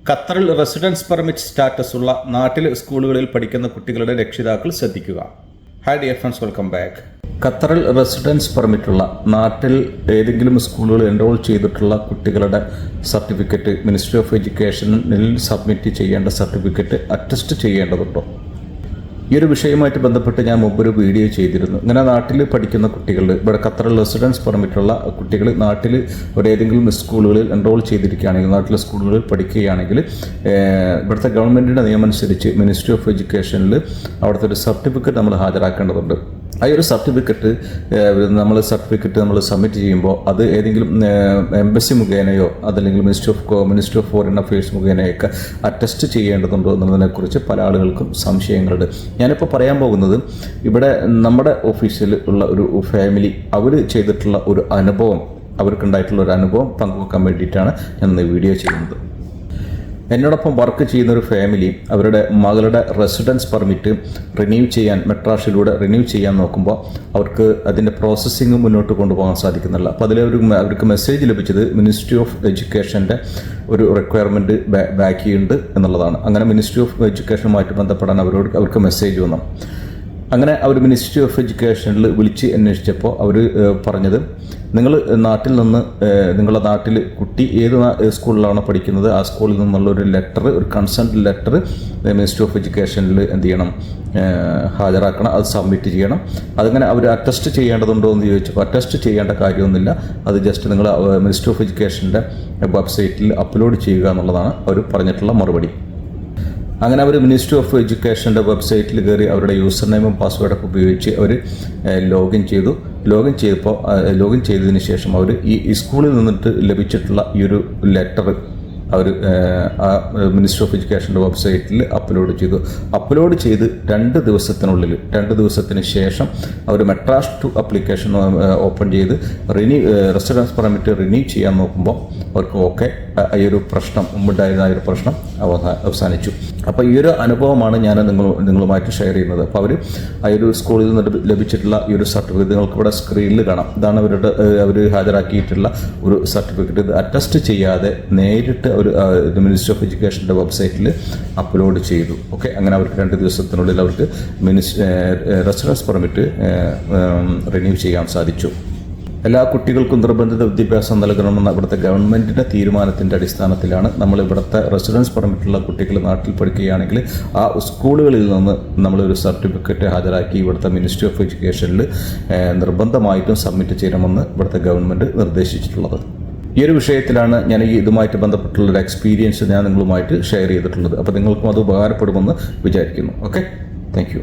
ഖത്തറിൽ residence permit status ഉള്ള നാട്ടിലെ സ്കൂളുകളിൽ പഠിക്കുന്ന കുട്ടികളുടെ രക്ഷിതാക്കൾ ശ്രദ്ധിക്കുക. Hi dear friends, welcome back. ഖത്തറിൽ റെസിഡൻസ് പെർമിറ്റുള്ള നാട്ടിൽ ഏതെങ്കിലും സ്കൂളുകളിൽ എൻറോൾ ചെയ്തിട്ടുള്ള കുട്ടികളുടെ സർട്ടിഫിക്കറ്റ് മിനിസ്ട്രി ഓഫ് എഡ്യൂക്കേഷനിൽ സബ്മിറ്റ് ചെയ്യേണ്ട സർട്ടിഫിക്കറ്റ് അറ്റസ്റ്റ് ചെയ്യേണ്ടതുണ്ടോ? ഈ ഒരു വിഷയവുമായിട്ട് ബന്ധപ്പെട്ട് ഞാൻ മുമ്പൊരു വീഡിയോ ചെയ്തിരുന്നു. ഇങ്ങനെ നാട്ടിൽ പഠിക്കുന്ന കുട്ടികൾ, ഇവിടെ ഖത്തറിൽ റെസിഡൻസ് പെർമിറ്റുള്ള കുട്ടികൾ നാട്ടിൽ ഏതെങ്കിലും സ്കൂളുകളിൽ എൻറോൾ ചെയ്തിരിക്കുകയാണെങ്കിൽ, നാട്ടിലെ സ്കൂളുകളിൽ പഠിക്കുകയാണെങ്കിൽ ഇവിടുത്തെ ഗവൺമെൻറ്റിൻ്റെ നിയമം അനുസരിച്ച് മിനിസ്ട്രി ഓഫ് എഡ്യൂക്കേഷനിൽ അവിടുത്തെ ഒരു സർട്ടിഫിക്കറ്റ് നമ്മൾ ഹാജരാക്കേണ്ടതുണ്ട്. ആ ഒരു സർട്ടിഫിക്കറ്റ് നമ്മൾ സബ്മിറ്റ് ചെയ്യുമ്പോൾ അത് ഏതെങ്കിലും എംബസി മുഖേനയോ അതല്ലെങ്കിൽ മിനിസ്ട്രി ഓഫ് ഫോറിൻ അഫയേഴ്സ് മുഖേനയൊക്കെ അറ്റസ്റ്റ് ചെയ്യേണ്ടതുണ്ടോ എന്നുള്ളതിനെക്കുറിച്ച് പല ആളുകൾക്കും സംശയങ്ങളുണ്ട്. ഞാനിപ്പോൾ പറയാൻ പോകുന്നത് ഇവിടെ നമ്മുടെ ഓഫീസിൽ ഉള്ള ഒരു ഫാമിലി അവർ ചെയ്തിട്ടുള്ള ഒരു അനുഭവം, അവർക്കുണ്ടായിട്ടുള്ള ഒരു അനുഭവം പങ്കുവെക്കാൻ വേണ്ടിയിട്ടാണ് ഞാൻ ഇന്ന് വീഡിയോ ചെയ്യുന്നത്. എന്നോടൊപ്പം വർക്ക് ചെയ്യുന്ന ഒരു ഫാമിലി അവരുടെ മകളുടെ റെസിഡൻസ് പെർമിറ്റ് റിന്യൂ ചെയ്യാൻ മെട്രാഷിലൂടെ റിന്യൂ ചെയ്യാൻ നോക്കുമ്പോൾ അവർക്ക് അതിൻ്റെ പ്രോസസ്സിങ് മുന്നോട്ട് കൊണ്ടുപോകാൻ സാധിക്കുന്നില്ല. അപ്പോൾ അവർക്ക് മെസ്സേജ് ലഭിച്ചത് മിനിസ്ട്രി ഓഫ് എഡ്യൂക്കേഷൻ്റെ ഒരു റിക്വയർമെൻറ്റ് ബാക്കിയുണ്ട് എന്നുള്ളതാണ്. അങ്ങനെ മിനിസ്ട്രി ഓഫ് എഡ്യൂക്കേഷനുമായിട്ട് ബന്ധപ്പെടാൻ അവർക്ക് മെസ്സേജ് വന്നു. അങ്ങനെ അവർ മിനിസ്ട്രി ഓഫ് എഡ്യൂക്കേഷനിൽ വിളിച്ച് അന്വേഷിച്ചപ്പോൾ അവർ പറഞ്ഞത്, നിങ്ങൾ നാട്ടിൽ നിന്ന് നിങ്ങളുടെ നാട്ടിൽ കുട്ടി ഏത് സ്കൂളിലാണോ പഠിക്കുന്നത് ആ സ്കൂളിൽ നിന്നുള്ള ഒരു ലെറ്റർ, ഒരു കൺസെൻറ്റ് ലെറ്റർ മിനിസ്ട്രി ഓഫ് എഡ്യൂക്കേഷനിൽ എന്ത് ചെയ്യണം, ഹാജരാക്കണം, അത് സബ്മിറ്റ് ചെയ്യണം. അതങ്ങനെ അവർ അറ്റസ്റ്റ് ചെയ്യേണ്ടതുണ്ടോ എന്ന് ചോദിച്ചപ്പോൾ അറ്റസ്റ്റ് ചെയ്യേണ്ട കാര്യമൊന്നുമില്ല, അത് ജസ്റ്റ് നിങ്ങൾ മിനിസ്ട്രി ഓഫ് എഡ്യൂക്കേഷൻ്റെ വെബ്സൈറ്റിൽ അപ്ലോഡ് ചെയ്യുക എന്നുള്ളതാണ് അവർ പറഞ്ഞിട്ടുള്ള മറുപടി. അങ്ങനെ അവർ മിനിസ്ട്രി ഓഫ് എഡ്യൂക്കേഷൻ്റെ വെബ്സൈറ്റിൽ കയറി അവരുടെ യൂസർ നെയിമും പാസ്വേഡൊക്കെ ഉപയോഗിച്ച് അവർ ലോഗിൻ ചെയ്തതിന് ശേഷം അവർ ഈ സ്കൂളിൽ നിന്നിട്ട് ലഭിച്ചിട്ടുള്ള ഈ ഒരു ലെറ്റർ അവർ ആ മിനിസ്ട്രി ഓഫ് എഡ്യൂക്കേഷൻ്റെ വെബ്സൈറ്റിൽ അപ്ലോഡ് ചെയ്ത് 2 ദിവസത്തിന് ശേഷം അവർ മെട്രാഷ് ടു ആപ്ലിക്കേഷൻ ഓപ്പൺ ചെയ്ത് റെസിഡൻസ് പെർമിറ്റ് റിന്യൂ ചെയ്യാൻ നോക്കുമ്പോൾ അവർക്ക് ഈ ഒരു പ്രശ്നം, മുമ്പുണ്ടായിരുന്ന ആ ഒരു പ്രശ്നം അവസാനിച്ചു. അപ്പോൾ ഈ ഒരു അനുഭവമാണ് ഞാൻ നിങ്ങളുമായിട്ട് ഷെയർ ചെയ്യുന്നത്. അപ്പോൾ അവർ ആ ഒരു സ്കൂളിൽ നിന്ന് ലഭിച്ചിട്ടുള്ള ഈ ഒരു സർട്ടിഫിക്കറ്റ് നിങ്ങൾക്ക് ഇവിടെ സ്ക്രീനിൽ കാണാം. ഇതാണ് അവർ ഹാജരാക്കിയിട്ടുള്ള ഒരു സർട്ടിഫിക്കറ്റ്. ഇത് അറ്റസ്റ്റ് ചെയ്യാതെ നേരിട്ട് ഒരു മിനിസ്ട്രി ഓഫ് എഡ്യൂക്കേഷൻ്റെ വെബ്സൈറ്റിൽ അപ്ലോഡ് ചെയ്തു. ഓക്കെ, അങ്ങനെ അവർക്ക് 2 ദിവസത്തിനുള്ളിൽ അവർക്ക് റെസിഡൻസ് പെർമിറ്റ് റിന്യൂ ചെയ്യാൻ സാധിച്ചു. എല്ലാ കുട്ടികൾക്കും നിർബന്ധിത വിദ്യാഭ്യാസം നൽകണമെന്ന ഇവിടുത്തെ ഗവൺമെൻറ്റിൻ്റെ തീരുമാനത്തിൻ്റെ അടിസ്ഥാനത്തിലാണ് നമ്മൾ ഇവിടുത്തെ റെസിഡൻസ് പെർമിറ്റുള്ള കുട്ടികൾ നാട്ടിൽ പഠിക്കുകയാണെങ്കിൽ ആ സ്കൂളുകളിൽ നിന്ന് നമ്മളൊരു സർട്ടിഫിക്കറ്റ് ഹാജരാക്കി ഇവിടുത്തെ മിനിസ്ട്രി ഓഫ് എഡ്യൂക്കേഷനിൽ നിർബന്ധമായിട്ടും സബ്മിറ്റ് ചെയ്യണമെന്ന് ഇവിടുത്തെ ഗവൺമെൻറ് നിർദ്ദേശിച്ചിട്ടുള്ളത്. ഈ ഒരു വിഷയത്തിലാണ് ഞാൻ ഇതുമായിട്ട് ബന്ധപ്പെട്ടുള്ളൊരു എക്സ്പീരിയൻസ് ഞാൻ നിങ്ങളുമായിട്ട് ഷെയർ ചെയ്തിട്ടുള്ളത്. അപ്പോൾ നിങ്ങൾക്കും അത് ഉപകാരപ്പെടുമെന്ന് വിചാരിക്കുന്നു. Okay, thank you.